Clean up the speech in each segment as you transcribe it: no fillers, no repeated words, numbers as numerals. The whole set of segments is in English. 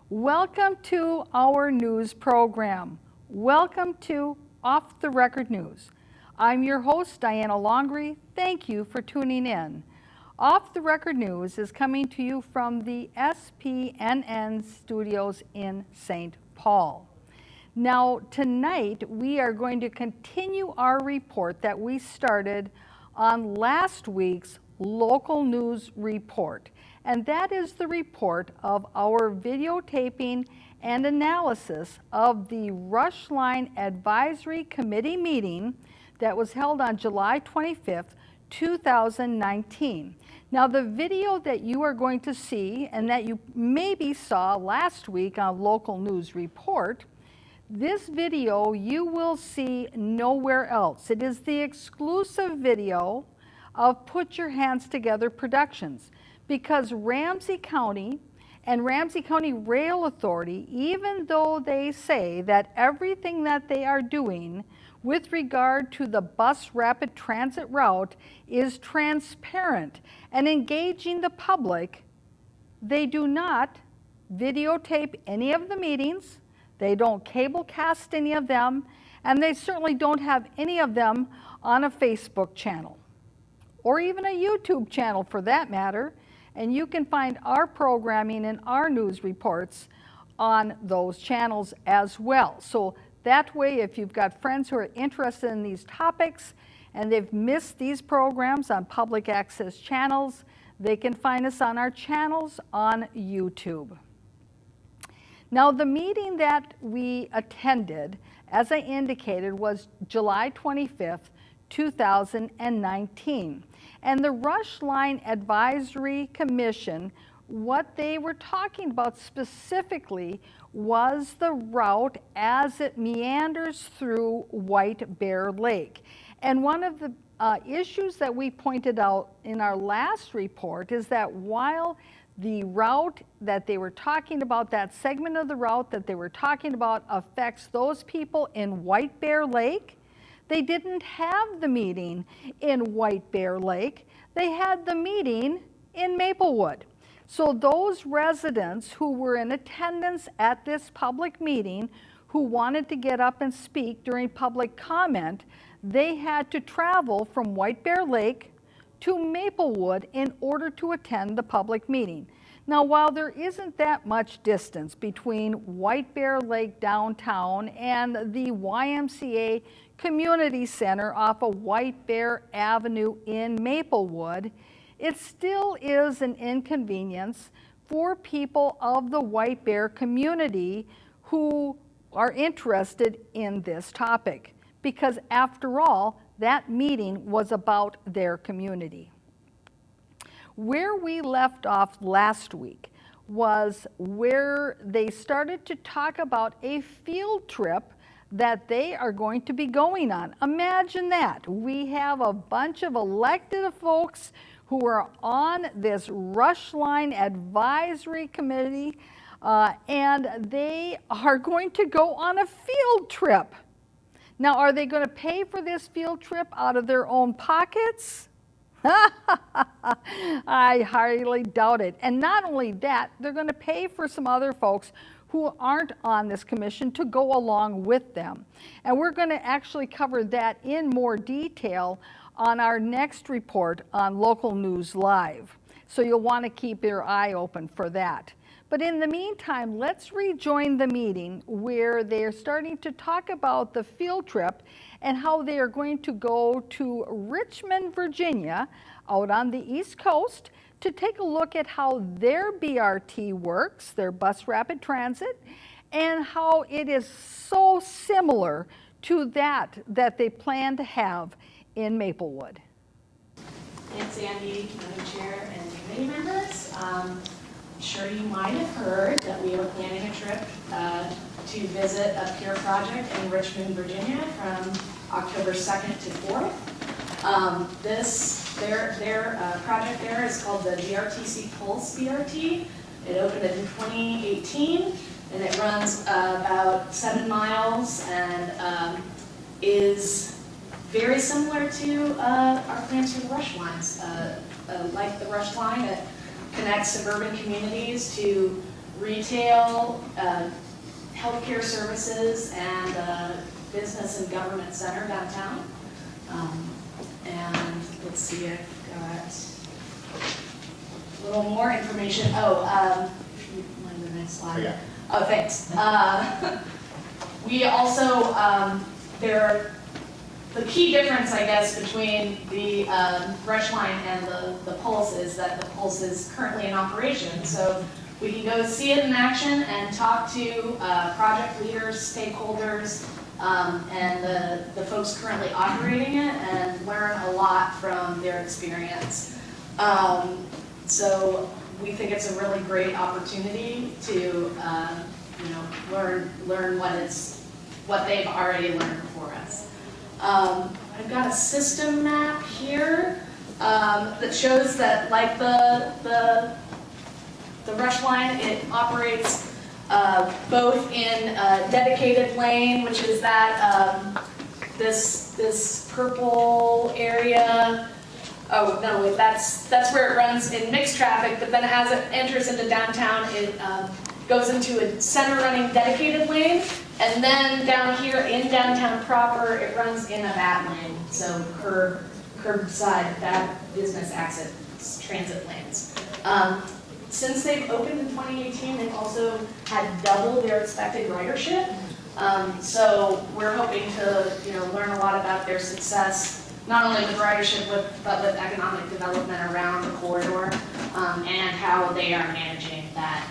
Welcome to our news program. Welcome to Off the Record News. I'm your host, Diana Longry. Thank you for tuning in. Off the Record News is coming to you from the SPNN studios in St. Paul. Now, tonight we are going to continue our report that we started on last week's local news report. And that is the report of our videotaping and analysis of the Rush Line Advisory Committee meeting that was held on July 25th, 2019. Now, the video that you are going to see and that you maybe saw last week on Local News Report, this video you will see nowhere else. It is the exclusive video of Put Your Hands Together Productions, because Ramsey County and Ramsey County Rail Authority, even though they say that everything that they are doing with regard to the bus rapid transit route is transparent and engaging the public, they do not videotape any of the meetings, they don't cable cast any of them, and they certainly don't have any of them on a Facebook channel or even a YouTube channel for that matter. And you can find our programming and our news reports on those channels as well. So that way, if you've got friends who are interested in these topics and they've missed these programs on public access channels, they can find us on our channels on YouTube. Now, the meeting that we attended, as I indicated, was July 25th, 2019. And the Rush Line Advisory Commission, what they were talking about specifically was the route as it meanders through White Bear Lake. And one of the issues that we pointed out in our last report is that while the route that they were talking about, that segment of the route that they were talking about affects those people in White Bear Lake, they didn't have the meeting in White Bear Lake. They had the meeting in Maplewood. So those residents who were in attendance at this public meeting who wanted to get up and speak during public comment, they had to travel from White Bear Lake to Maplewood in order to attend the public meeting. Now, while there isn't that much distance between White Bear Lake downtown and the YMCA Community Center off of White Bear Avenue in Maplewood, it still is an inconvenience for people of the White Bear community who are interested in this topic, because after all, that meeting was about their community. Where we left off last week was where they started to talk about a field trip that they are going to be going on. Imagine that. We have a bunch of elected folks who are on this Rush Line Advisory Committee, and they are going to go on a field trip. Now, are they going to pay for this field trip out of their own pockets? I highly doubt it. And not only that, they're going to pay for some other folks who aren't on this commission to go along with them. And we're going to actually cover that in more detail on our next report on Local News Live. So you'll want to keep your eye open for that. But in the meantime, let's rejoin the meeting where they're starting to talk about the field trip and how they are going to go to Richmond, Virginia, out on the East Coast, to take a look at how their BRT works, their bus rapid transit, and how it is so similar to that they plan to have in Maplewood. Thanks, Andy, Madam Chair, and committee members. I'm sure you might have heard that we are planning a trip to visit a peer project in Richmond, Virginia from October 2nd to 4th. Their project there is called the BRTC Pulse BRT. It opened in 2018, and it runs about 7 miles and is very similar to our plans for the Rush Lines. Like the Rush Line, it connects suburban communities to retail, healthcare services, and business and government center downtown. And let's see, I've got a little more information. If you mind the next slide. Yeah. Oh, thanks. We also, the key difference, I guess, between the Rush Line and the Pulse is that the Pulse is currently in operation. So we can go see it in action and talk to project leaders, stakeholders, and the folks currently operating it, and learn a lot from their experience. So we think it's a really great opportunity to learn what they've already learned before us. I've got a system map here that shows that, like the Rush Line, it operates both in a dedicated lane, which is that this purple area. Oh no, wait, that's where it runs in mixed traffic. But then as it enters into downtown, it goes into a center running dedicated lane, and then down here in downtown proper, it runs in a bat lane. So curbside, that business access transit lanes. Since they've opened in 2018, they've also had double their expected ridership. So we're hoping to learn a lot about their success, not only with ridership, but with economic development around the corridor, and how they are managing that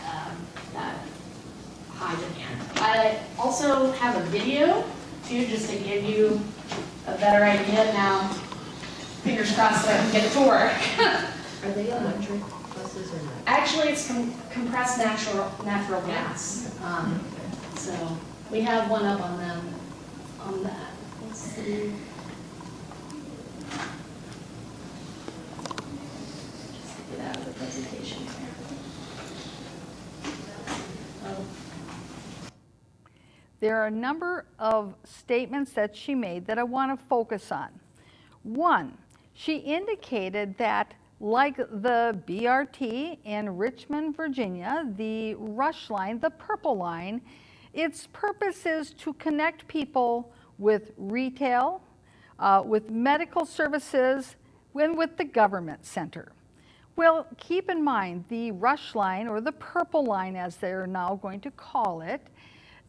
high demand. I also have a video too, just to give you a better idea. Now, fingers crossed that I can get it to work. Are they electric buses or not? Actually, it's compressed natural gas. So we have one up on them on that. Let's see. Just get out of the presentation here. Oh. There are a number of statements that she made that I want to focus on. One, she indicated that like the BRT in Richmond, Virginia, the Rush Line, the Purple Line, its purpose is to connect people with retail, with medical services, and with the government center. Well, keep in mind the Rush Line, or the Purple Line as they're now going to call it,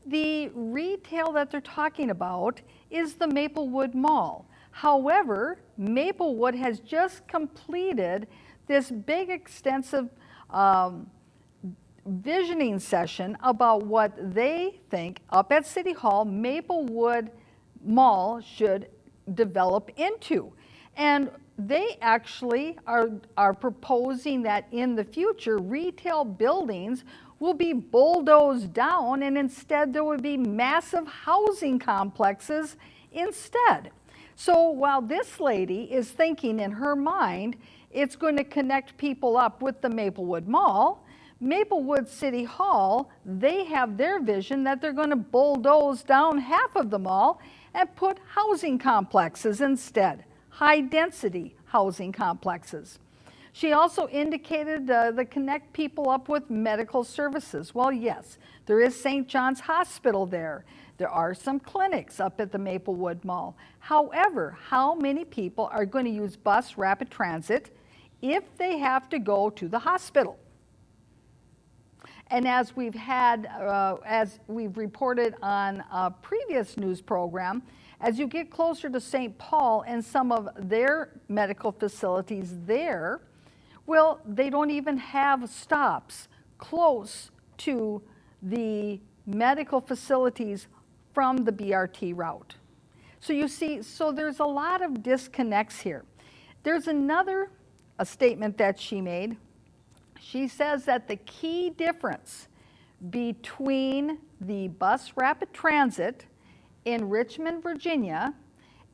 the retail that they're talking about is the Maplewood Mall. However, Maplewood has just completed this big, extensive visioning session about what they think up at City Hall Maplewood Mall should develop into. And they actually are proposing that in the future, retail buildings will be bulldozed down, and instead there would be massive housing complexes instead. So while this lady is thinking in her mind it's going to connect people up with the Maplewood Mall, Maplewood City Hall, they have their vision that they're going to bulldoze down half of the mall and put housing complexes instead, high-density housing complexes. She also indicated the connect people up with medical services. Well, yes, there is St. John's Hospital there. There are some clinics up at the Maplewood Mall. However, how many people are going to use bus rapid transit if they have to go to the hospital? And as we've reported on a previous news program, as you get closer to St. Paul and some of their medical facilities there, well, they don't even have stops close to the medical facilities from the BRT route. So you see, so there's a lot of disconnects here. There's another a statement that she made. She says that the key difference between the bus rapid transit in Richmond, Virginia,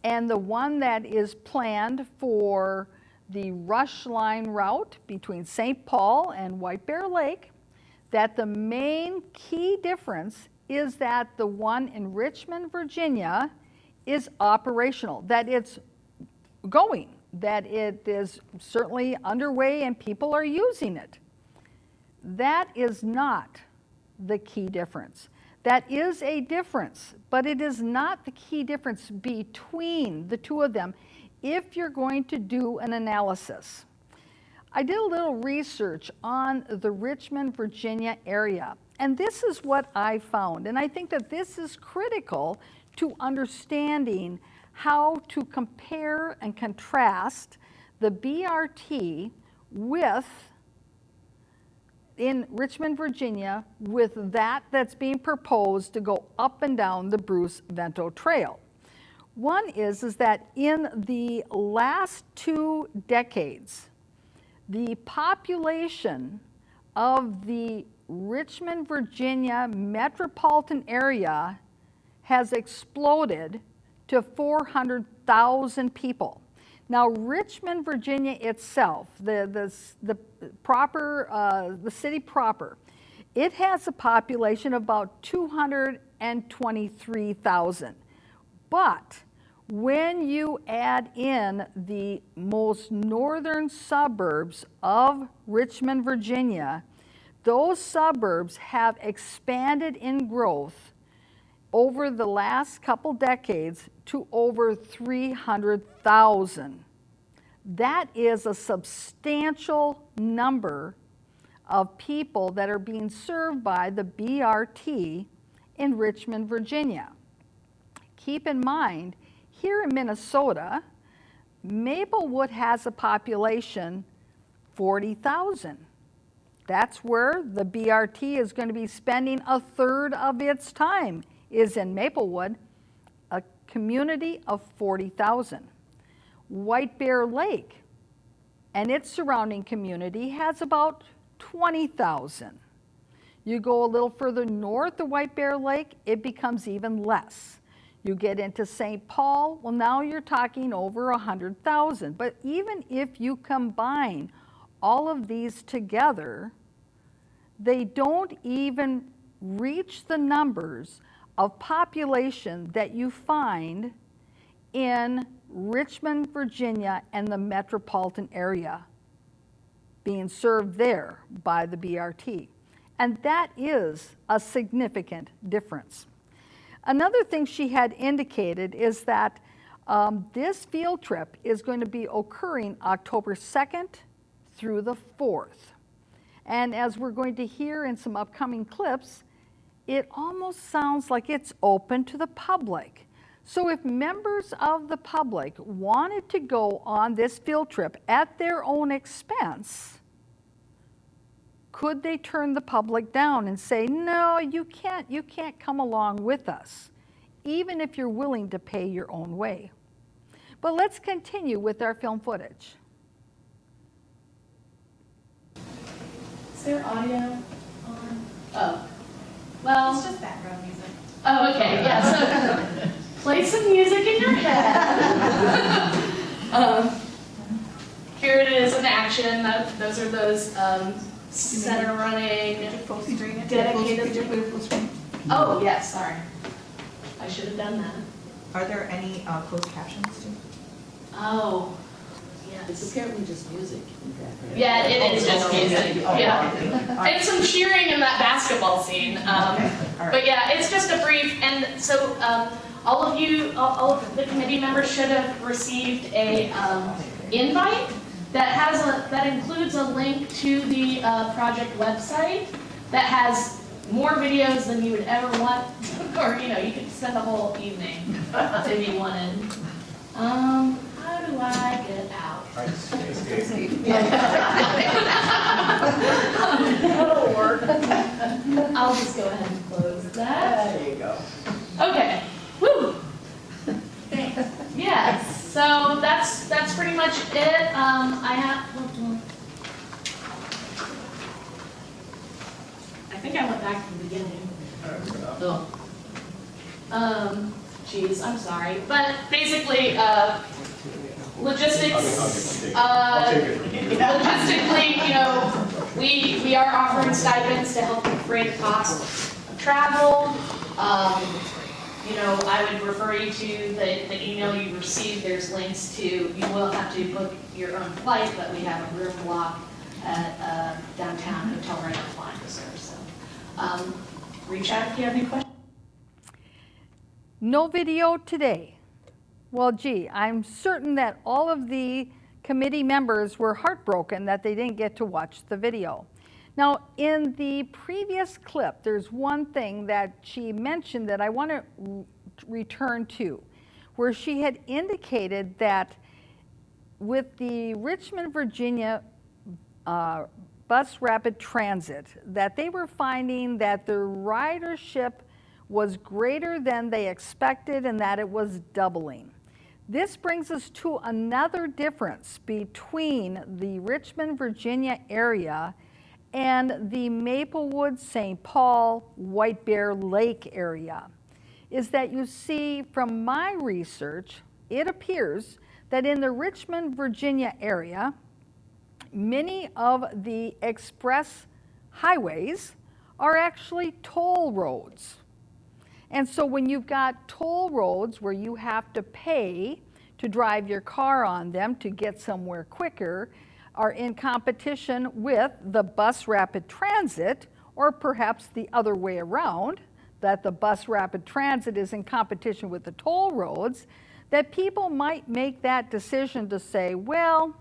and the one that is planned for the Rush Line route between St. Paul and White Bear Lake, that the main key difference is that the one in Richmond, Virginia is operational, that it's going, that it is certainly underway and people are using it. That is not the key difference. That is a difference, but it is not the key difference between the two of them if you're going to do an analysis. I did a little research on the Richmond, Virginia area, and this is what I found. And I think that this is critical to understanding how to compare and contrast the BRT in Richmond, Virginia, with that that's being proposed to go up and down the Bruce Vento Trail. One is that in the last 2 decades, the population of the Richmond, Virginia metropolitan area has exploded to 400,000 people. Now, Richmond, Virginia itself, the city proper, it has a population of about 223,000. But when you add in the most northern suburbs of Richmond, Virginia, those suburbs have expanded in growth over the last couple decades to over 300,000. That is a substantial number of people that are being served by the BRT in Richmond, Virginia. Keep in mind, here in Minnesota, Maplewood has a population 40,000. That's where the BRT is going to be spending a third of its time, is in Maplewood, a community of 40,000. White Bear Lake and its surrounding community has about 20,000. You go a little further north of White Bear Lake, it becomes even less. You get into St. Paul, well, now you're talking over 100,000. But even if you combine all of these together, they don't even reach the numbers of population that you find in Richmond, Virginia, and the metropolitan area being served there by the BRT. And that is a significant difference. Another thing she had indicated is that this field trip is going to be occurring October 2nd through the 4th. And as we're going to hear in some upcoming clips, it almost sounds like it's open to the public. So if members of the public wanted to go on this field trip at their own expense, could they turn the public down and say, no, you can't come along with us, even if you're willing to pay your own way? But let's continue with our film footage. Is there audio on? Oh, well. It's just background music. Oh, okay, yeah, so play some music in your head. Here it is in action. Those are those center running, dedicated. Oh, yes, sorry. I should have done that. Are there any closed captions too? Oh, It's yes. apparently just music. Yeah, it is just music, yeah. And some cheering in that basketball scene. But yeah, it's just a brief, and so all of the committee members should have received a invite that includes a link to the project website that has more videos than you would ever want, or you could spend the whole evening if you wanted. How do I get out? That'll work. I'll just go ahead and close that. There you go. Okay. Woo. Thanks. Yes. So that's pretty much it. I think I went back to the beginning. Geez, I'm sorry. But basically, logistics, logistically, you know, we are offering stipends to help defray the cost of travel. You know, I would refer you to the email you received. There's links to, you will have to book your own flight, but we have a room block at downtown hotel right on Flying Reserve. So reach out if you have any questions. No video today. Well, gee, I'm certain that all of the committee members were heartbroken that they didn't get to watch the video. Now, in the previous clip, there's one thing that she mentioned that I want to return to, where she had indicated that with the Richmond, Virginia bus rapid transit, that they were finding that the ridership was greater than they expected and that it was doubling. This brings us to another difference between the Richmond, Virginia area and the Maplewood, St. Paul, White Bear Lake area, is that you see from my research, it appears that in the Richmond, Virginia area, many of the express highways are actually toll roads. And so when you've got toll roads where you have to pay to drive your car on them to get somewhere quicker, are in competition with the bus rapid transit, or perhaps the other way around, that the bus rapid transit is in competition with the toll roads, that people might make that decision to say, well,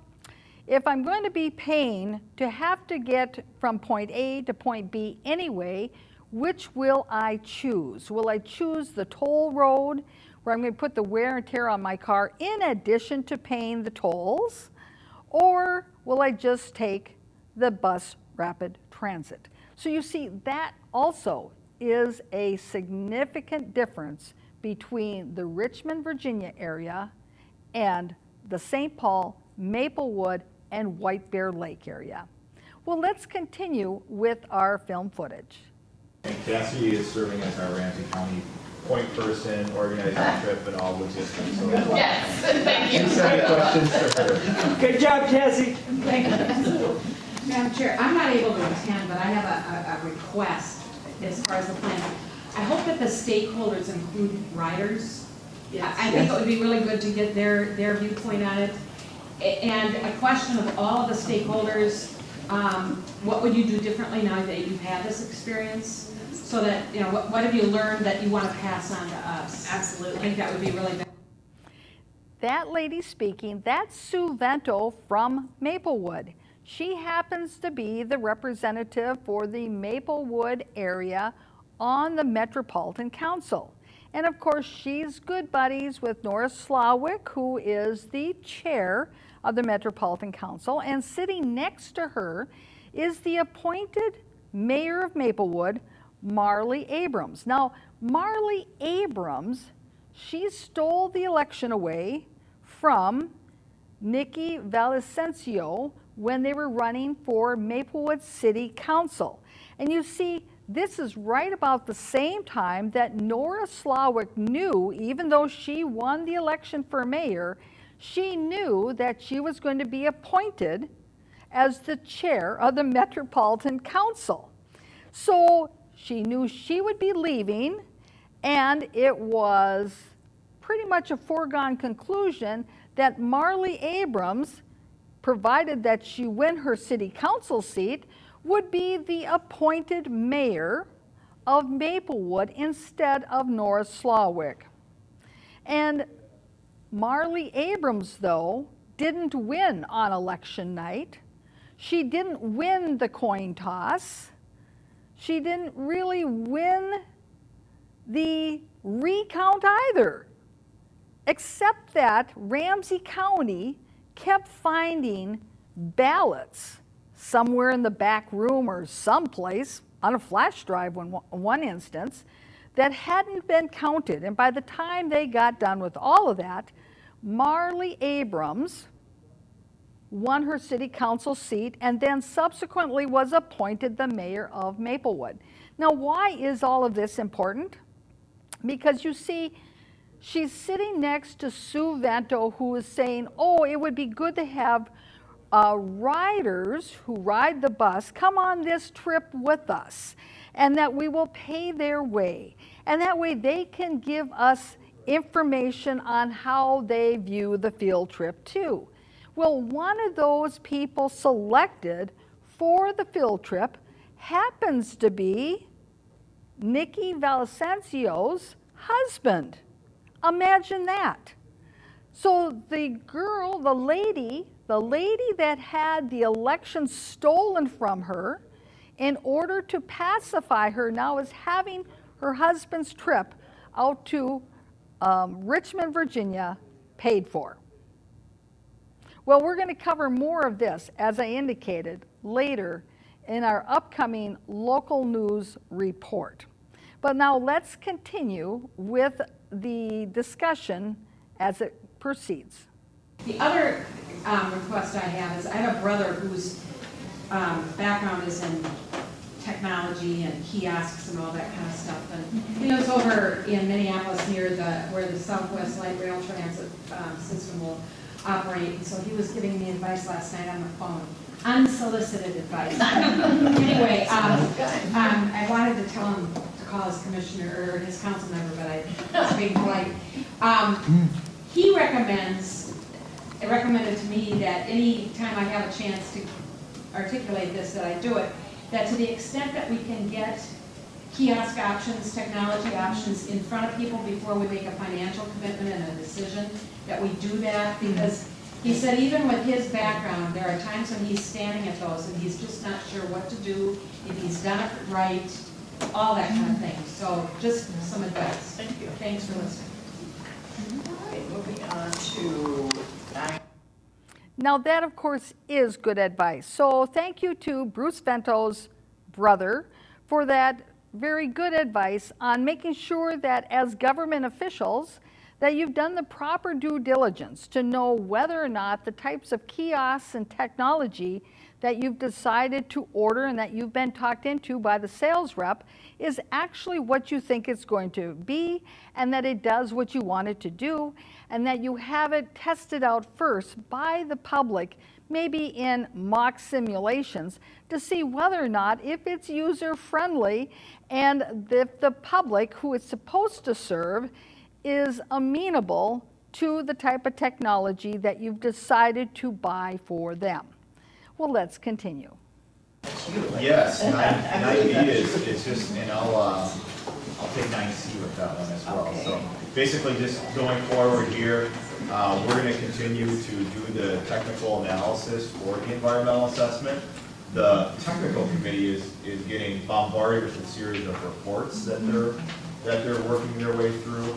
if I'm going to be paying to have to get from point A to point B anyway, which will I choose? Will I choose the toll road, where I'm going to put the wear and tear on my car in addition to paying the tolls? Or will I just take the bus rapid transit? So you see, that also is a significant difference between the Richmond, Virginia area and the St. Paul, Maplewood, and White Bear Lake area. Well, let's continue with our film footage. And Cassie is serving as our Ramsey County point person, organizing the trip and all logistics. So Yes, thank you. any questions for her? Good job, Cassie. Thank you. Madam Chair, I'm not able to attend, but I have a request as far as the plan. I hope that the stakeholders include riders. I think it would be really good to get their viewpoint on it. And a question of all of the stakeholders, what would you do differently now that you've had this experience? So that, you know, what have you learned that you want to pass on to us? Absolutely. I think that would be really good. That lady speaking, that's Sue Vento from Maplewood. She happens to be the representative for the Maplewood area on the Metropolitan Council. And of course, she's good buddies with Nora Slawick, who is the chair of the Metropolitan Council. And sitting next to her is the appointed mayor of Maplewood, Marley Abrams. Now, Marley Abrams, she stole the election away from Nikki Villavicencio when they were running for Maplewood City Council. And you see, this is right about the same time that Nora Slawick knew, even though she won the election for mayor, she knew that she was going to be appointed as the chair of the Metropolitan Council. So she knew she would be leaving, and it was pretty much a foregone conclusion that Marley Abrams, provided that she win her city council seat, would be the appointed mayor of Maplewood instead of Nora Slawick. And Marley Abrams, though, didn't win on election night. She didn't win the coin toss. She didn't really win the recount either, except that Ramsey County kept finding ballots somewhere in the back room or someplace on a flash drive in one instance that hadn't been counted. And by the time they got done with all of that, Marley Abrams won her city council seat and then subsequently was appointed the mayor of Maplewood. Now, why is all of this important? Because you see, she's sitting next to Sue Vento, who is saying, oh, it would be good to have riders who ride the bus come on this trip with us, and that we will pay their way. And that way they can give us information on how they view the field trip too. Well, one of those people selected for the field trip happens to be Nikki Villavicencio's husband. Imagine that. So the girl, the lady that had the election stolen from her, in order to pacify her, now is having her husband's trip out to Richmond, Virginia, paid for. Well, we're going to cover more of this, as I indicated, later in our upcoming local news report. But now let's continue with the discussion as it proceeds. The other request I have is, I have a brother whose background is in technology and kiosks and all that kind of stuff. And he lives over in Minneapolis near where the Southwest Light Rail Transit system will operate. And so he was giving me advice last night on the phone, unsolicited advice. Anyway, I wanted to tell him to call his commissioner or his council member, but I was being polite. He recommended to me that any time I have a chance to articulate this, that I do it, that to the extent that we can get kiosk options, technology options in front of people before we make a financial commitment and a decision, that we do that, because he said even with his background, there are times when he's standing at those and he's just not sure what to do, if he's done it right, all that kind of thing. So just some advice. Thank you. Thanks for listening. All right, moving on to 9. Now that, of course, is good advice. So thank you to Bruce Vento's brother for that very good advice on making sure that as government officials that you've done the proper due diligence to know whether or not the types of kiosks and technology that you've decided to order and that you've been talked into by the sales rep is actually what you think it's going to be, and that it does what you want it to do, and that you have it tested out first by the public, maybe in mock simulations, to see whether or not if it's user-friendly and if the public who it's supposed to serve is amenable to the type of technology that you've decided to buy for them. Well, let's continue. Yes, 9B is just, and I'll take 9C with that one as well. Okay. So basically just going forward here, we're going to continue to do the technical analysis for the environmental assessment. The technical committee is getting bombarded with a series of reports that they're working their way through,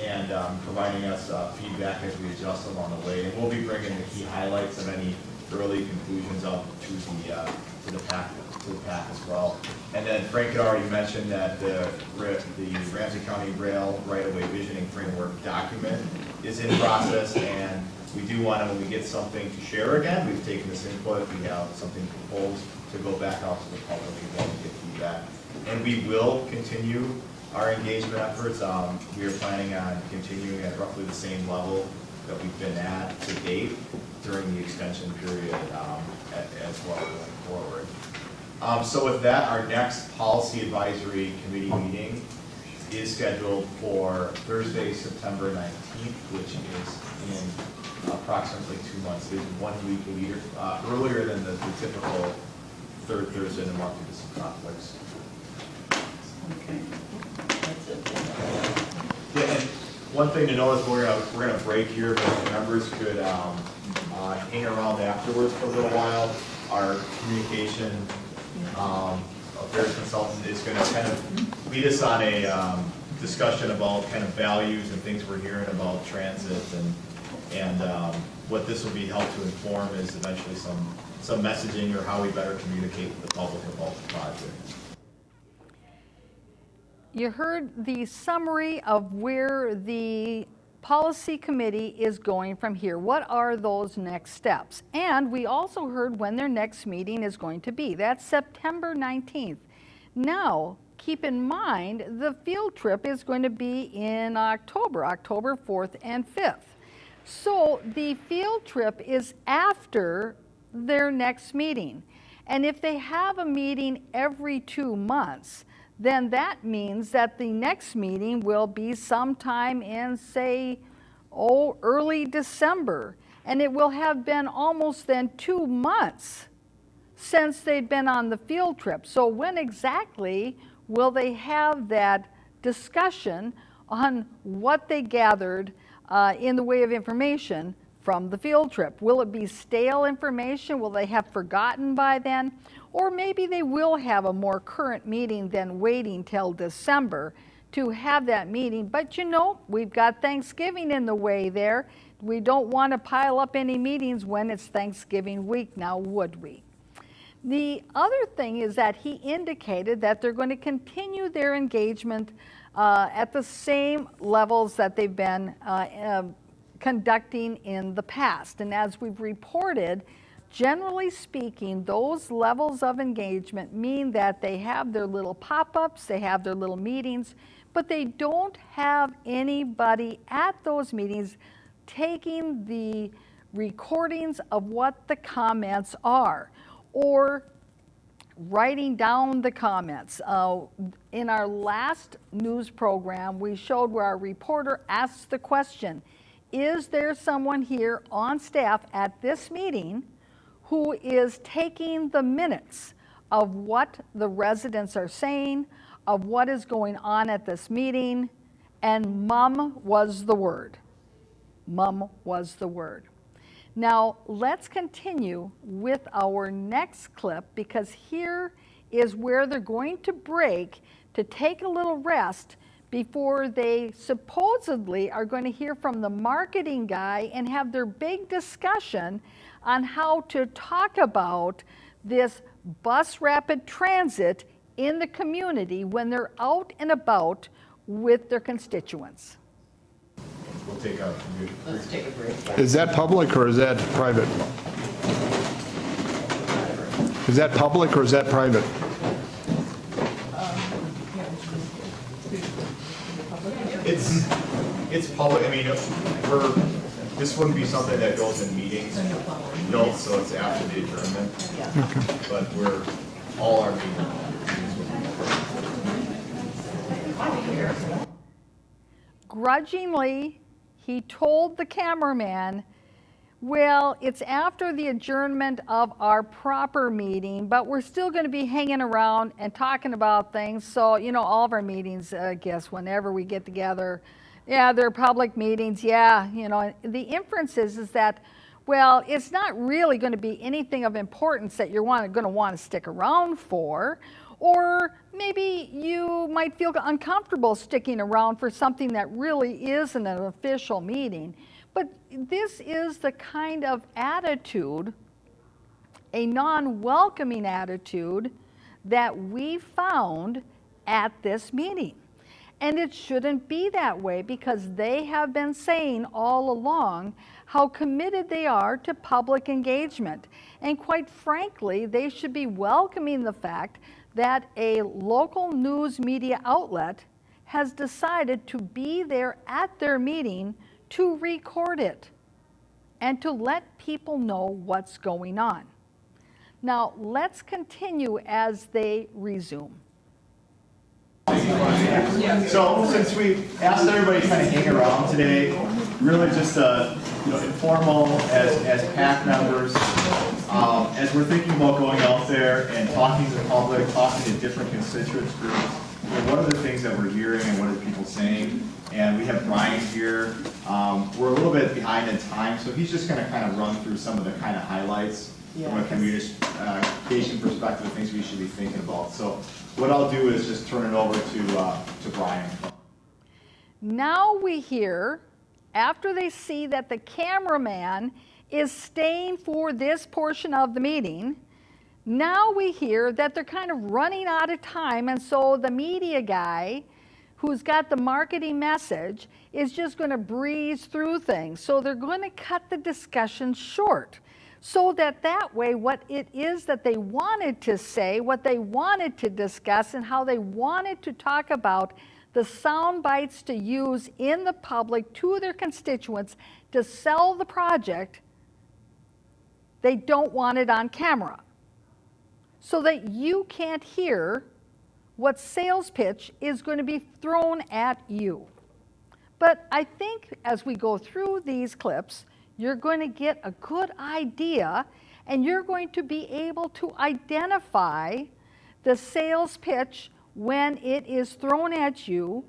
and providing us feedback as we adjust them on the way. And we'll be bringing the key highlights of any early conclusions up to the pack as well. And then Frank had already mentioned that the Ramsey County Rail right-of-way visioning framework document is in process, and we do want to, when we get something to share again, we've taken this input, we have something proposed to go back out to the public again and get feedback. And we will continue our engagement efforts. We are planning on continuing at roughly the same level that we've been at to date during the extension period as well going forward. So with that, our next policy advisory committee meeting is scheduled for Thursday, September 19th, which is in approximately 2 months. It is 1 week later, earlier than the typical third Thursday in the month due to some conflicts. Okay. That's it. Yeah, and one thing to note is we're gonna break here, but if members could hang around afterwards for a little while. Our communication affairs consultant is gonna kind of lead us on a discussion about kind of values and things we're hearing about transit, and what this will be helped to inform is eventually some messaging or how we better communicate with the public about the project. You heard the summary of where the policy committee is going from here. What are those next steps? And we also heard when their next meeting is going to be. That's September 19th. Now, keep in mind, the field trip is going to be in October 4th and 5th. So the field trip is after their next meeting. And if they have a meeting every 2 months, then that means that the next meeting will be sometime in, say, early December. And it will have been almost then 2 months since they'd been on the field trip. So when exactly will they have that discussion on what they gathered in the way of information from the field trip? Will it be stale information? Will they have forgotten by then? Or maybe they will have a more current meeting than waiting till December to have that meeting. But you know, we've got Thanksgiving in the way there. We don't want to pile up any meetings when it's Thanksgiving week now, would we? The other thing is that he indicated that they're going to continue their engagement at the same levels that they've been conducting in the past. And as we've reported, generally speaking, those levels of engagement mean that they have their little pop-ups, they have their little meetings, but they don't have anybody at those meetings taking the recordings of what the comments are, or writing down the comments. In our last news program, we showed where our reporter asked the question, is there someone here on staff at this meeting who is taking the minutes of what the residents are saying, of what is going on at this meeting? And mum was the word. Mum was the word. Now, let's continue with our next clip, because here is where they're going to break to take a little rest before they supposedly are going to hear from the marketing guy and have their big discussion on how to talk about this bus rapid transit in the community when they're out and about with their constituents. We'll take a Let's take a break. Is that public or is that private? Is that public or is that private? It's public. I mean, this wouldn't be something that goes in meetings. No, so it's after the adjournment. But all our meetings will be. Grudgingly, he told the cameraman, well, it's after the adjournment of our proper meeting, but we're still going to be hanging around and talking about things. So, you know, all of our meetings, I guess, whenever we get together, yeah, they're public meetings, yeah, you know. The inference is that, well, it's not really going to be anything of importance that you're going to want to stick around for. Or maybe you might feel uncomfortable sticking around for something that really isn't an official meeting. But this is the kind of attitude, a non-welcoming attitude, that we found at this meeting. And it shouldn't be that way, because they have been saying all along how committed they are to public engagement. And quite frankly, they should be welcoming the fact that a local news media outlet has decided to be there at their meeting to record it and to let people know what's going on. Now, let's continue as they resume. So since we asked everybody to kind of hang around today, really just informal as PAC members, as we're thinking about going out there and talking to the public, talking to different constituents groups, what are the things that we're hearing and what are people saying? And we have Brian here. We're a little bit behind in time, so he's just going to kind of run through some of the kind of highlights from a communication perspective, things we should be thinking about. So what I'll do is just turn it over to Brian. Now we hear, after they see that the cameraman is staying for this portion of the meeting, now we hear that they're kind of running out of time, and so the media guy who's got the marketing message is just going to breeze through things. So they're going to cut the discussion short so that way what it is that they wanted to say, what they wanted to discuss, and how they wanted to talk about the sound bites to use in the public to their constituents to sell the project, they don't want it on camera so that you can't hear what sales pitch is going to be thrown at you. But I think as we go through these clips, you're going to get a good idea and you're going to be able to identify the sales pitch when it is thrown at you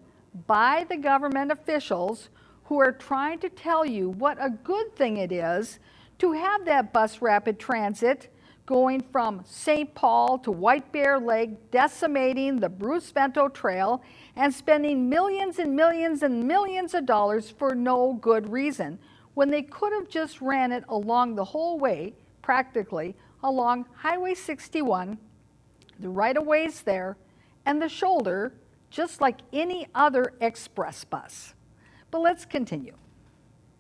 by the government officials who are trying to tell you what a good thing it is to have that bus rapid transit going from St. Paul to White Bear Lake, decimating the Bruce Bento Trail and spending millions and millions and millions of dollars for no good reason, when they could have just ran it along the whole way, practically, along Highway 61, the right-of-ways there, and the shoulder, just like any other express bus. But let's continue.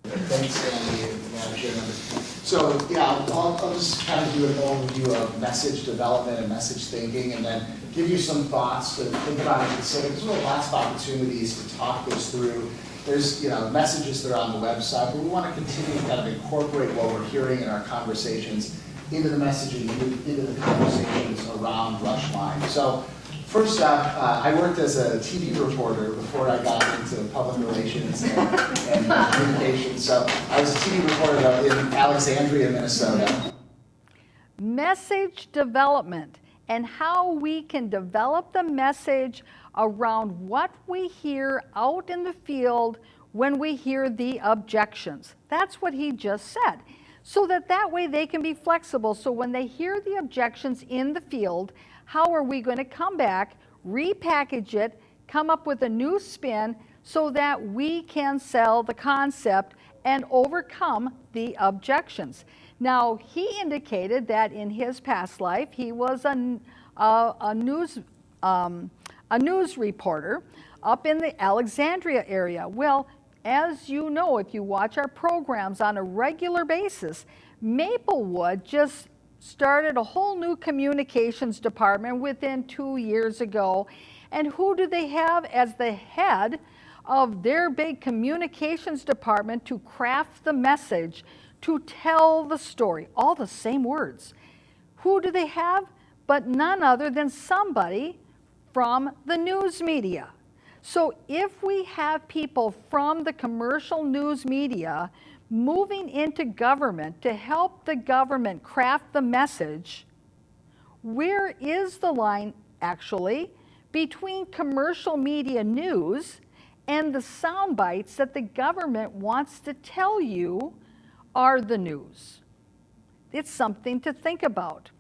Thanks, Sandy and Madam Chairman. So, yeah, I'll just kind of do an overview of message development and message thinking, and then give you some thoughts to think about and consider. There's really lots of opportunities to talk this through. There's, messages that are on the website, but we want to continue to kind of incorporate what we're hearing in our conversations into the messaging, into the conversations around Rushline. So, first up, I worked as a TV reporter before I got into public relations and communications. So I was a TV reporter in Alexandria, Minnesota. Message development and how we can develop the message around what we hear out in the field when we hear the objections. That's what he just said. So that way they can be flexible. So when they hear the objections in the field, how are we going to come back, repackage it, come up with a new spin so that we can sell the concept and overcome the objections? Now, he indicated that in his past life, he was a news reporter up in the Alexandria area. Well, as you know, if you watch our programs on a regular basis, Maplewood just started a whole new communications department within 2 years ago. And who do they have as the head of their big communications department to craft the message, to tell the story? All the same words. Who do they have? But none other than somebody from the news media. So if we have people from the commercial news media moving into government to help the government craft the message, where is the line actually between commercial media news and the sound bites that the government wants to tell you are the news? It's something to think about.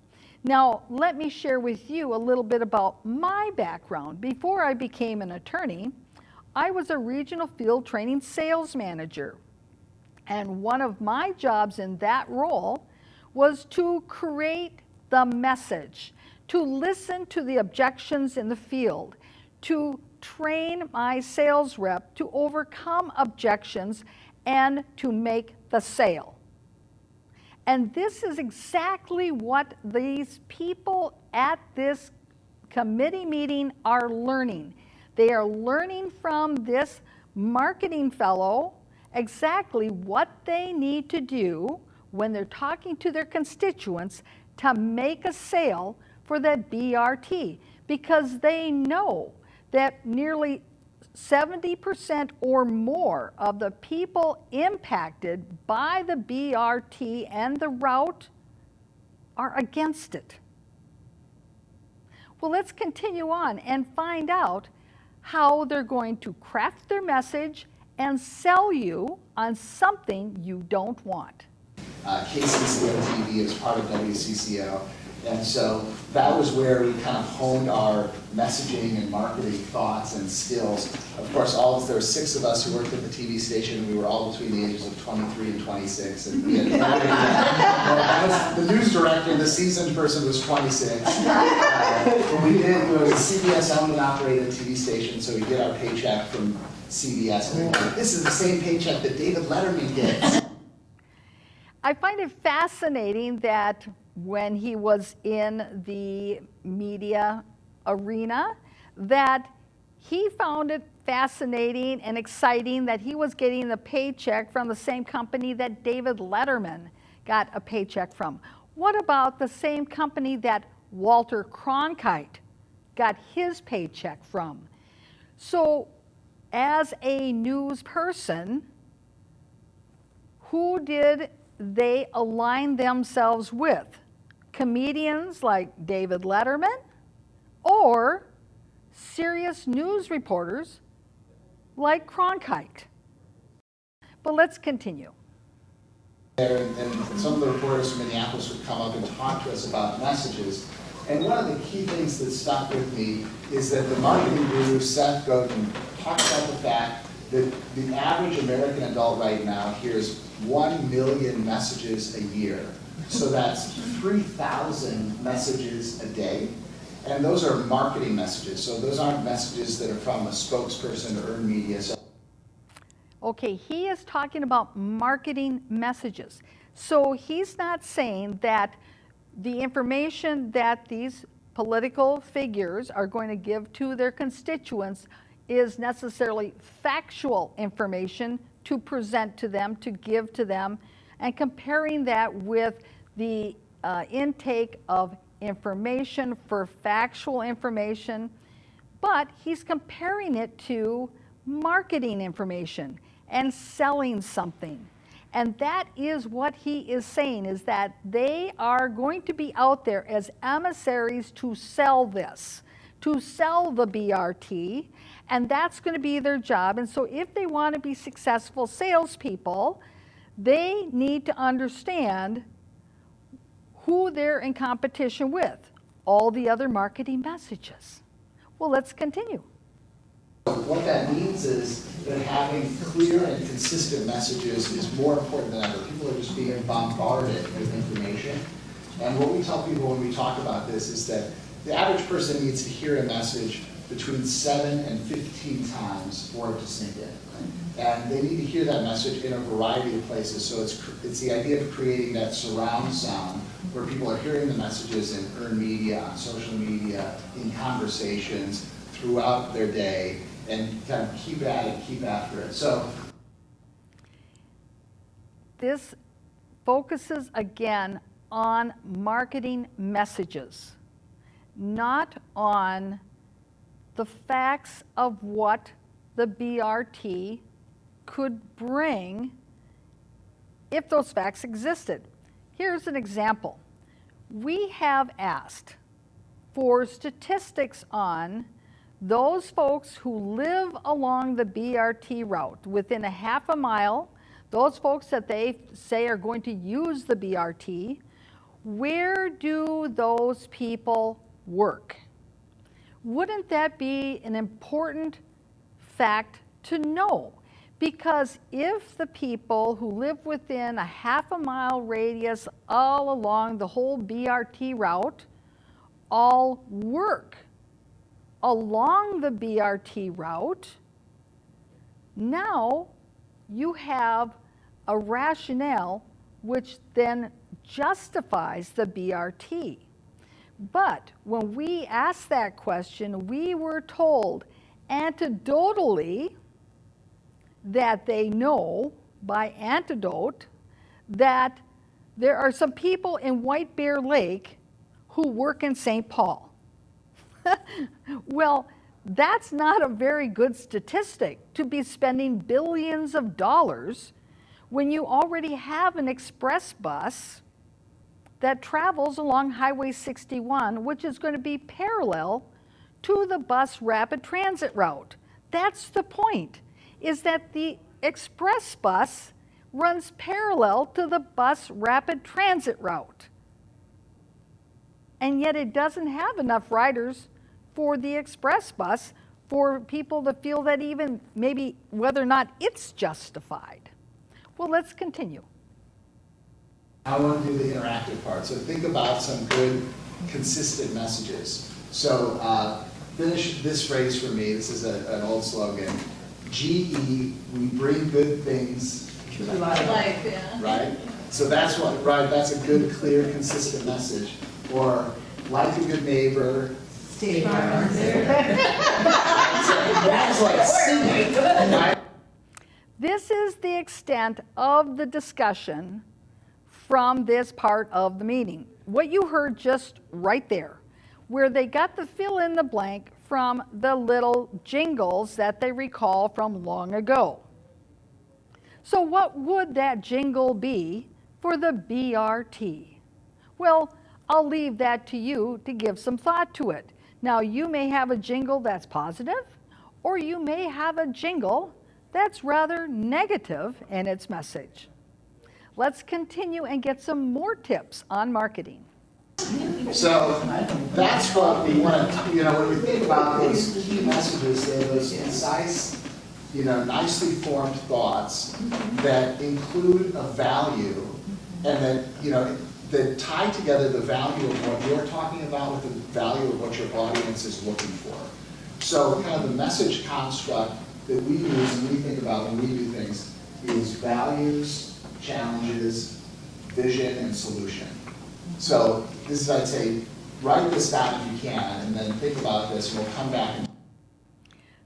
Now, let me share with you a little bit about my background. Before I became an attorney, I was a regional field training sales manager. And one of my jobs in that role was to create the message, to listen to the objections in the field, to train my sales rep to overcome objections and to make the sale. And this is exactly what these people at this committee meeting are learning. They are learning from this marketing fellow exactly what they need to do when they're talking to their constituents to make a sale for that BRT, because they know that nearly 70% or more of the people impacted by the BRT and the route are against it. Well, let's continue on and find out how they're going to craft their message and sell you on something you don't want. KCCO TV is part of WCCO. And so that was where we kind of honed our messaging and marketing thoughts and skills. Of course, there were 6 of us who worked at the TV station. We were all between the ages of 23 and 26. And we had I was the news director, the seasoned person was 26. When we did, it was CBS owned and operated TV station, so we get our paycheck from CBS. And we're like, this is the same paycheck that David Letterman gets. I find it fascinating that when he was in the media arena, that he found it fascinating and exciting that he was getting the paycheck from the same company that David Letterman got a paycheck from. What about the same company that Walter Cronkite got his paycheck from? So, as a news person, who did they align themselves with? Comedians like David Letterman or serious news reporters like Cronkite? But let's continue. And some of the reporters from Minneapolis would come up and talk to us about messages. And one of the key things that stuck with me is that the marketing guru Seth Godin talked about the fact that the average American adult right now hears 1 million messages a year. So that's 3,000 messages a day. And those are marketing messages. So those aren't messages that are from a spokesperson or earned media. So Okay, he is talking about marketing messages. So he's not saying that the information that these political figures are going to give to their constituents is necessarily factual information to present to them, to give to them, and comparing that with the intake of information for factual information, but he's comparing it to marketing information and selling something. And that is what he is saying, is that they are going to be out there as emissaries to sell this, to sell the BRT, and that's going to be their job. And so if they want to be successful salespeople, they need to understand who they're in competition with, all the other marketing messages. Well, let's continue. what that means is that having clear and consistent messages is more important than ever. People are just being bombarded with information. And what we tell people when we talk about this is that the average person needs to hear a message between 7 and 15 times for it to sink in. And they need to hear that message in a variety of places. So it's the idea of creating that surround sound where people are hearing the messages in earned media, on social media, in conversations throughout their day, and kind of keep at it, keep after it. So this focuses again on marketing messages, not on the facts of what the BRT could bring if those facts existed. Here's an example. We have asked for statistics on those folks who live along the BRT route within a half a mile, those folks that they say are going to use the BRT, where do those people work? Wouldn't that be an important fact to know? Because if the people who live within a half a mile radius all along the whole BRT route all work along the BRT route, now you have a rationale which then justifies the BRT. But when we asked that question, we were told anecdotally that they know by antidote that there are some people in White Bear Lake who work in St. Paul. Well, that's not a very good statistic to be spending billions of dollars when you already have an express bus that travels along Highway 61, which is going to be parallel to the bus rapid transit route. That's the point, is that the express bus runs parallel to the bus rapid transit route. And yet it doesn't have enough riders for the express bus for people to feel that even maybe whether or not it's justified. Well, let's continue. I want to do the interactive part. So think about some good, consistent messages. So finish this phrase for me. This is an old slogan. GE, we bring good things to life. yeah. Right? So that's what, right, that's a good, clear, consistent message. Or like a good neighbor. State Farm. That's like singing, right? This is the extent of the discussion from this part of the meeting. What you heard just right there, where they got the fill in the blank from the little jingles that they recall from long ago. So what would that jingle be for the BRT? Well, I'll leave that to you to give some thought to it. Now, you may have a jingle that's positive, or you may have a jingle that's rather negative in its message. Let's continue and get some more tips on marketing. So that's what we want to, when we think about those key messages, they're those concise, nicely formed thoughts that include a value and that tie together the value of what you're talking about with the value of what your audience is looking for. So kind of the message construct that we use and we think about when we do things is values, challenges, vision, and solution. So this is, I'd say, write this down if you can, and then think about this, and we'll come back and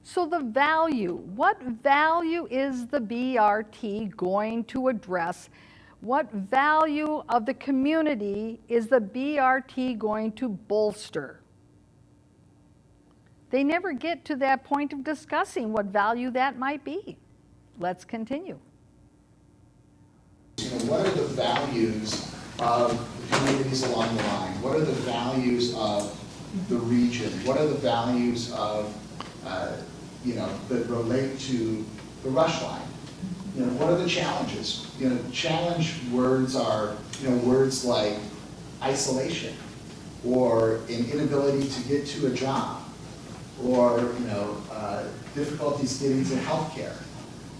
So the value, what value is the BRT going to address? What value of the community is the BRT going to bolster? They never get to that point of discussing what value that might be. Let's continue. What are the values of the communities along the line? What are the values of the region? What are the values of, that relate to the rush line? What are the challenges? Challenge words are, words like isolation, or an inability to get to a job, or, difficulties getting to healthcare.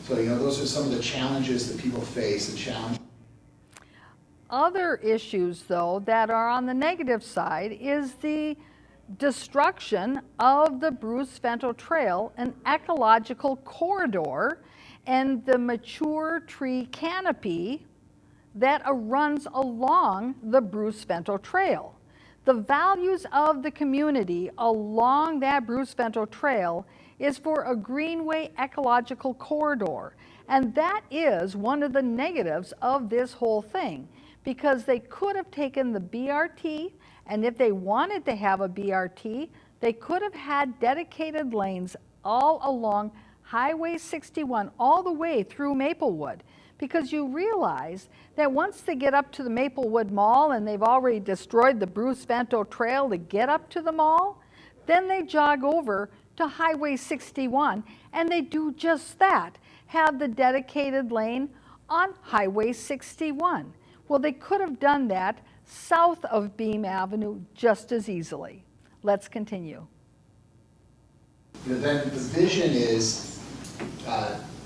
So, those are some of the challenges that people face, the challenge. Other issues, though, that are on the negative side is the destruction of the Bruce Vento Trail, an ecological corridor, and the mature tree canopy that runs along the Bruce Vento Trail. The values of the community along that Bruce Vento Trail is for a greenway ecological corridor. And that is one of the negatives of this whole thing, because they could have taken the BRT, and if they wanted to have a BRT, they could have had dedicated lanes all along Highway 61 all the way through Maplewood, because you realize that once they get up to the Maplewood Mall and they've already destroyed the Bruce Vento Trail to get up to the mall, then they jog over to Highway 61 and they do just that, have the dedicated lane on Highway 61. Well, they could have done that south of Beam Avenue just as easily. Let's continue. Then the vision is,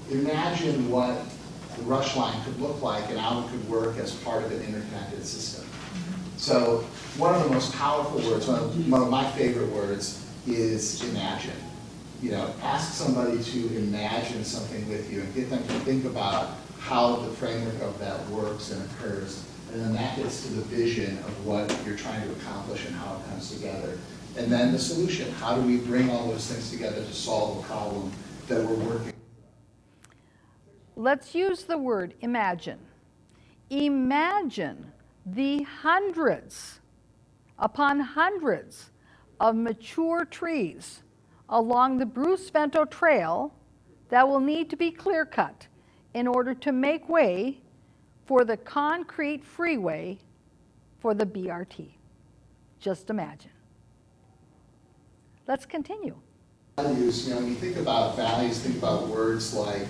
imagine what the rush line could look like and how it could work as part of an interconnected system. So one of the most powerful words, one of my favorite words, is imagine. Ask somebody to imagine something with you and get them to think about how the framework of that works and occurs. And then that gets to the vision of what you're trying to accomplish and how it comes together. And then the solution, how do we bring all those things together to solve a problem that we're working? Let's use the word imagine. Imagine the hundreds upon hundreds of mature trees along the Bruce Vento Trail that will need to be clear-cut in order to make way for the concrete freeway for the BRT. Just imagine. Let's continue. Values, when you think about values, think about words like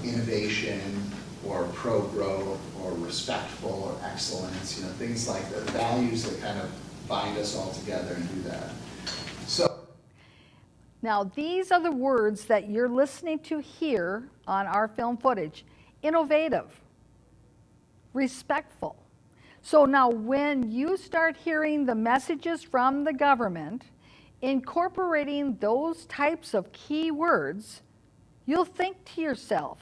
innovation or pro-growth or respectful or excellence, things like that, values that kind of bind us all together and do that. So now, these are the words that you're listening to here on our film footage. Innovative, respectful, So now when you start hearing the messages from the government, incorporating those types of key words, you'll think to yourself,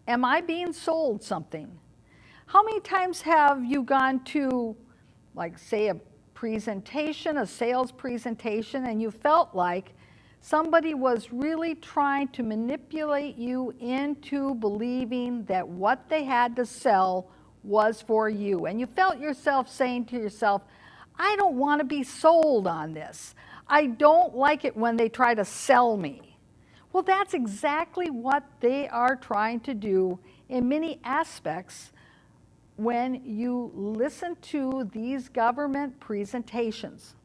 am I being sold something? How many times have you gone to, like, say, a presentation, a sales presentation, and you felt like somebody was really trying to manipulate you into believing that what they had to sell was for you? And you felt yourself saying to yourself, I don't want to be sold on this. I don't like it when they try to sell me. Well, that's exactly what they are trying to do in many aspects when you listen to these government presentations.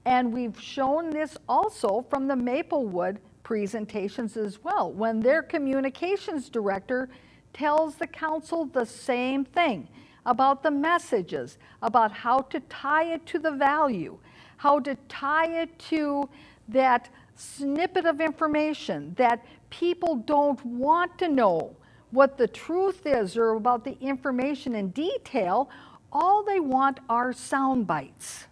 And we've shown this also from the Maplewood presentations as well, when their communications director tells the council the same thing about the messages, about how to tie it to the value, how to tie it to that snippet of information that people don't want to know what the truth is or about the information in detail. All they want are sound bites.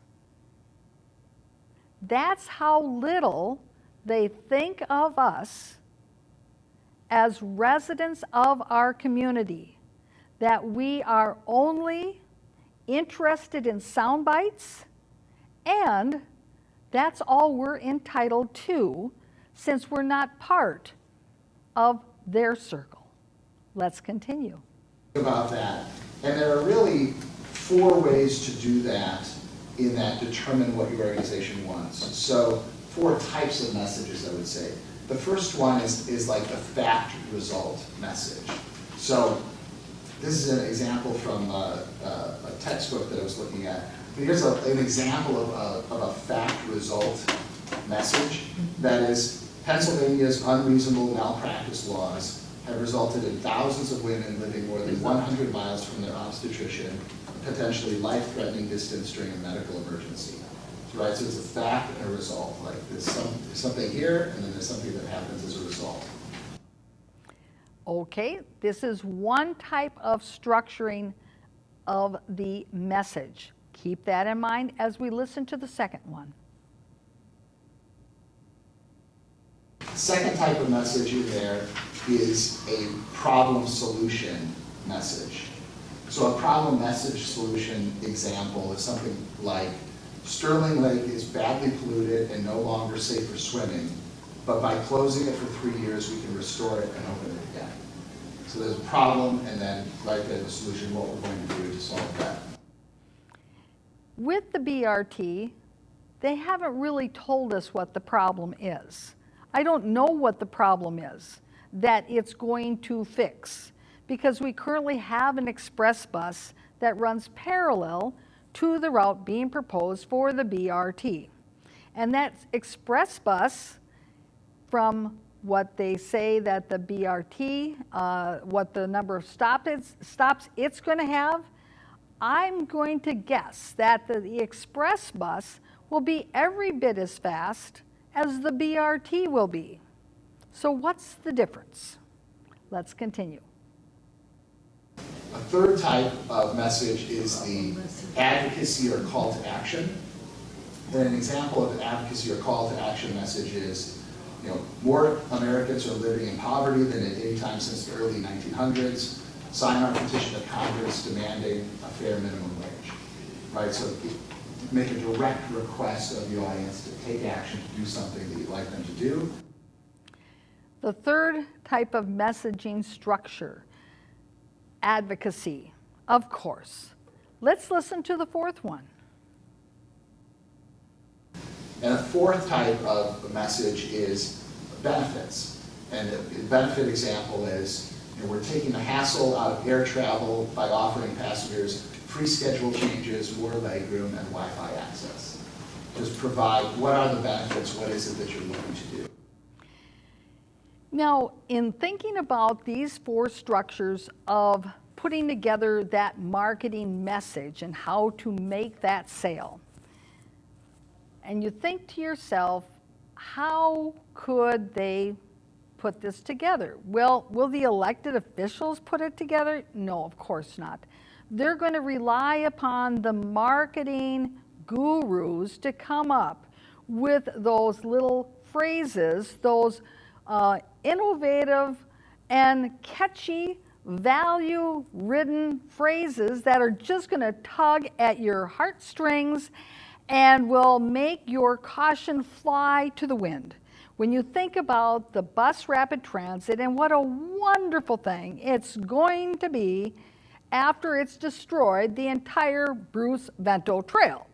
That's how little they think of us as residents of our community, that we are only interested in sound bites, and that's all we're entitled to since we're not part of their circle. Let's continue. About that. And there are really 4 ways to do that in that determine what your organization wants. So 4 types of messages, I would say. The first one is like the fact result message. So this is an example from a textbook that I was looking at. Here's an example of a fact result message. That is, Pennsylvania's unreasonable malpractice laws have resulted in thousands of women living more than 100 miles from their obstetrician, potentially life-threatening distance during a medical emergency. Right, so it's a fact and a result. Like there's something here, and then there's something that happens as a result. Okay, this is one type of structuring of the message. Keep that in mind as we listen to the second one. Second type of message in there is a problem solution message. So a problem message solution example is something like, Sterling Lake is badly polluted and no longer safe for swimming, but by closing it for 3 years, we can restore it and open it again. So there's a problem, and then right there, the solution, what we're going to do to solve that. With the BRT, they haven't really told us what the problem is. I don't know what the problem is that it's going to fix, because we currently have an express bus that runs parallel to the route being proposed for the BRT. And that express bus, from what they say that the BRT, what the number of stops it's going to have, I'm going to guess that the express bus will be every bit as fast as the BRT will be. So what's the difference? Let's continue. A third type of message is the advocacy or call to action. And an example of an advocacy or call to action message is, more Americans are living in poverty than at any time since the early 1900s. Sign our petition to Congress demanding a fair minimum wage. Right, so make a direct request of the audience to take action, to do something that you'd like them to do. The third type of messaging structure, advocacy, of course. Let's listen to the fourth one. And a fourth type of message is benefits. And the benefit example is, we're taking the hassle out of air travel by offering passengers free schedule changes, more legroom, and Wi-Fi access. Just provide, what are the benefits, what is it that you're looking to do? Now, in thinking about these 4 structures of putting together that marketing message and how to make that sale, and you think to yourself, how could they put this together? Well, will the elected officials put it together? No, of course not. they're going to rely upon the marketing gurus to come up with those little phrases, those innovative and catchy, value-ridden phrases that are just going to tug at your heartstrings and will make your caution fly to the wind. When you think about the bus rapid transit and what a wonderful thing it's going to be after it's destroyed the entire Bruce Vento Trail.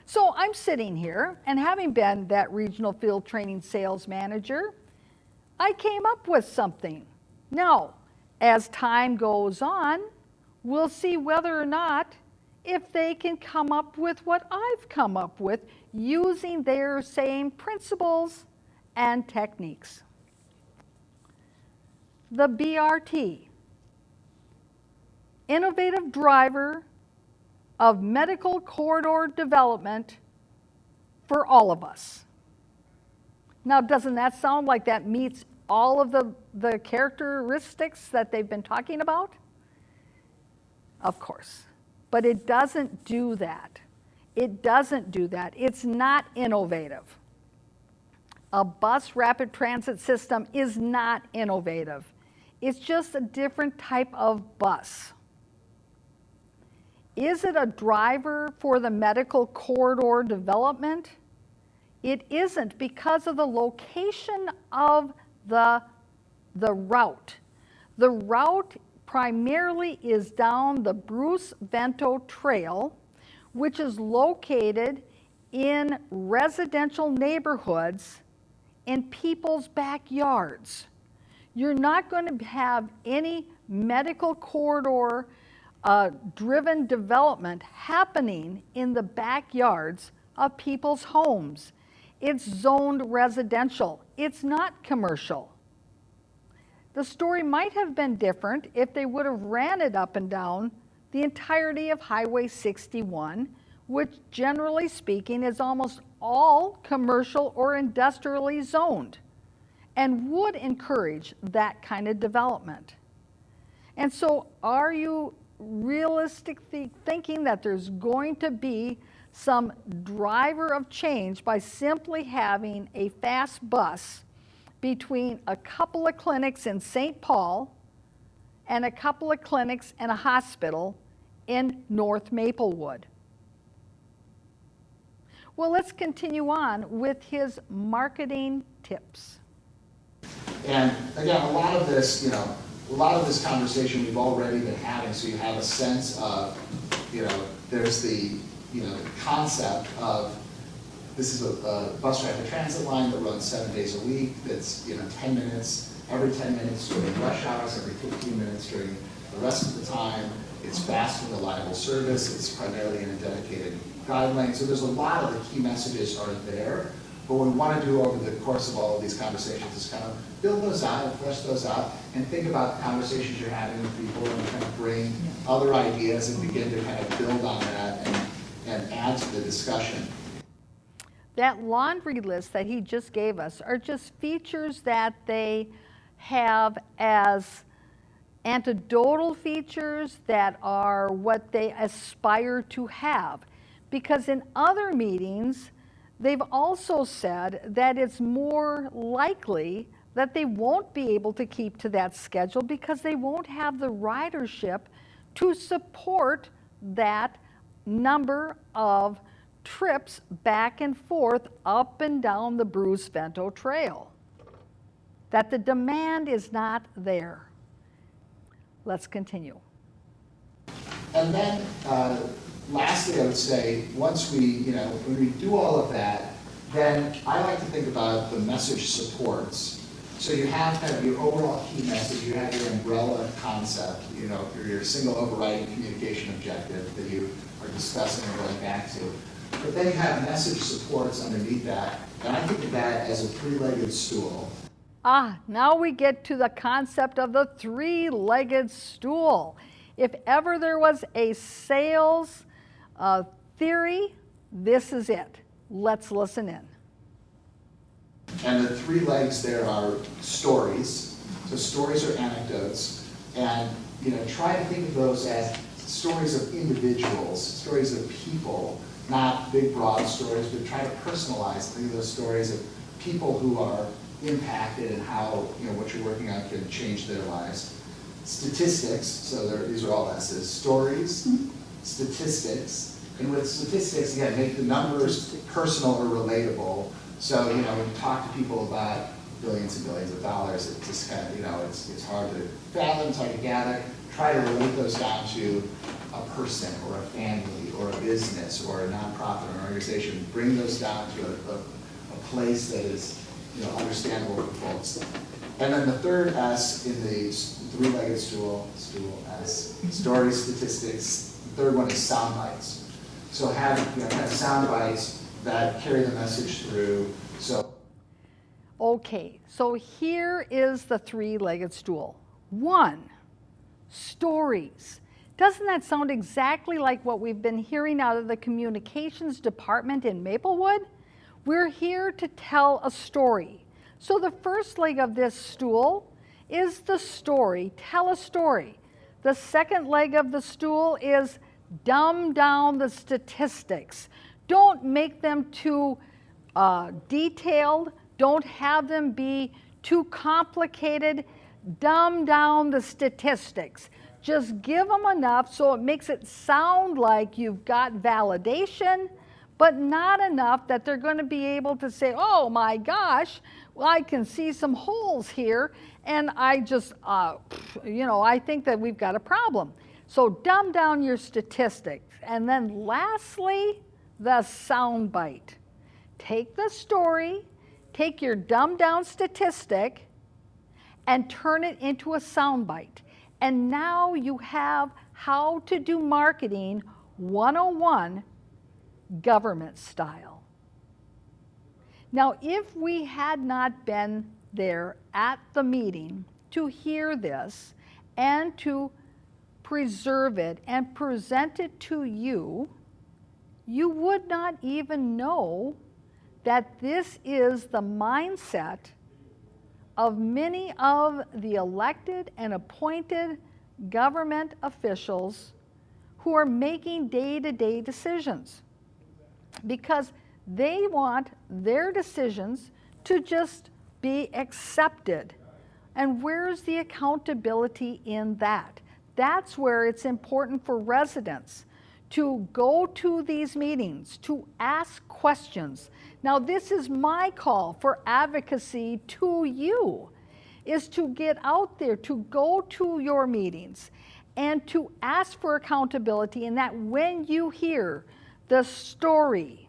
So I'm sitting here, and having been that regional field training sales manager, I came up with something. Now, as time goes on, we'll see whether or not if they can come up with what I've come up with using their same principles and techniques. The BRT, innovative driver of medical corridor development for all of us. Now, doesn't that sound like that meets all of the characteristics that they've been talking about? Of course. But it doesn't do that. It doesn't do that. It's not innovative. A bus rapid transit system is not innovative. It's just a different type of bus. Is it a driver for the medical corridor development? It isn't because of the location of the route. The route primarily is down the Bruce Vento Trail, which is located in residential neighborhoods in people's backyards. You're not going to have any medical corridor driven development happening in the backyards of people's homes. It's zoned residential. It's not commercial. The story might have been different if they would have ran it up and down the entirety of Highway 61, which generally speaking is almost all commercial or industrially zoned and would encourage that kind of development. And so are you realistically thinking that there's going to be some driver of change by simply having a fast bus between a couple of clinics in St. Paul and a couple of clinics and a hospital in North Maplewood? Well, let's continue on with his marketing tips. And again, a lot of this conversation we've already been having, so you have a sense of, there's the concept of this is a bus rapid transit line that runs 7 days a week, that's 10 minutes, every 10 minutes during rush hours, every 15 minutes during the rest of the time. It's fast and reliable service, it's primarily in a dedicated guideline, so there's a lot of the key messages are there. But what we want to do over the course of all of these conversations is kind of build those out, flesh those out, and think about the conversations you're having with people and kind of bring other ideas and begin to kind of build on that and add to the discussion. That laundry list that he just gave us are just features that they have as anecdotal features that are what they aspire to have. Because in other meetings, they've also said that it's more likely that they won't be able to keep to that schedule because they won't have the ridership to support that number of trips back and forth up and down the Bruce Vento Trail. That the demand is not there. Let's continue. And then lastly, I would say, once when we do all of that, then I like to think about the message supports. So you have kind of your overall key message, you have your umbrella concept, your single overriding communication objective that you are discussing and going back to. But then you have message supports underneath that, and I think of that as a three-legged stool. Now we get to the concept of the three-legged stool. If ever there was a sales theory, this is it. Let's listen in. And the three legs there are stories. So stories are anecdotes. And try to think of those as stories of individuals, stories of people, not big broad stories, but try to personalize those stories of people who are impacted and how what you're working on can change their lives. Statistics, so these are all S's. Stories, statistics, and with statistics, again, make the numbers personal or relatable. So when you talk to people about billions and billions of dollars, it just kind of it's hard to fathom, it's hard to gather. Try to relate those down to a person or a family or a business or a nonprofit or an organization. Bring those down to a place that is understandable for folks. And then the third S in the three-legged stool S, stories, statistics. The third one is sound bites. So have kind of sound bites that carry the message through. So. Okay, so here is the three-legged stool. 1, stories. Doesn't that sound exactly like what we've been hearing out of the communications department in Maplewood? We're here to tell a story. So the first leg of this stool is the story, tell a story. The second leg of the stool is dumb down the statistics. Don't make them too detailed. Don't have them be too complicated. Dumb down the statistics. Just give them enough so it makes it sound like you've got validation, but not enough that they're going to be able to say, oh my gosh, well, I can see some holes here, and I just, I think that we've got a problem. So dumb down your statistics. And then lastly, the sound bite. Take the story, take your dumbed down statistic, and turn it into a sound bite. And now you have how to do marketing 101 government style. Now, if we had not been there at the meeting to hear this and to preserve it and present it to you, you would not even know that this is the mindset of many of the elected and appointed government officials who are making day-to-day decisions, because they want their decisions to just be accepted. And where's the accountability in that? That's where it's important for residents to go to these meetings, to ask questions. Now, this is my call for advocacy to you, is to get out there, to go to your meetings, and to ask for accountability, and that when you hear the story,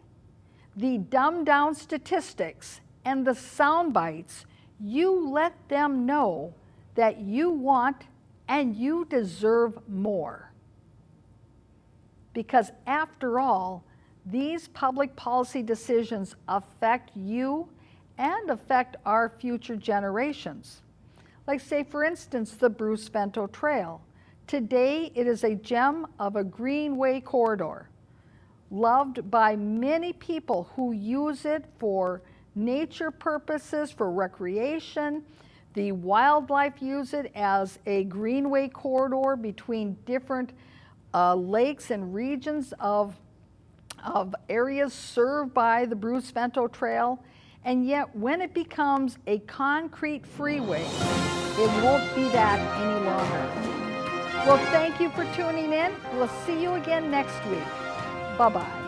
the dumbed down statistics, and the sound bites, you let them know that you want and you deserve more. Because after all, these public policy decisions affect you and affect our future generations. Like, say, for instance, the Bruce Vento Trail. Today, it is a gem of a greenway corridor, loved by many people who use it for nature purposes, for recreation. The wildlife use it as a greenway corridor between different lakes and regions of areas served by the Bruce Vento Trail. And yet, when it becomes a concrete freeway, it won't be that any longer. Well, thank you for tuning in. We'll see you again next week. Bye-bye.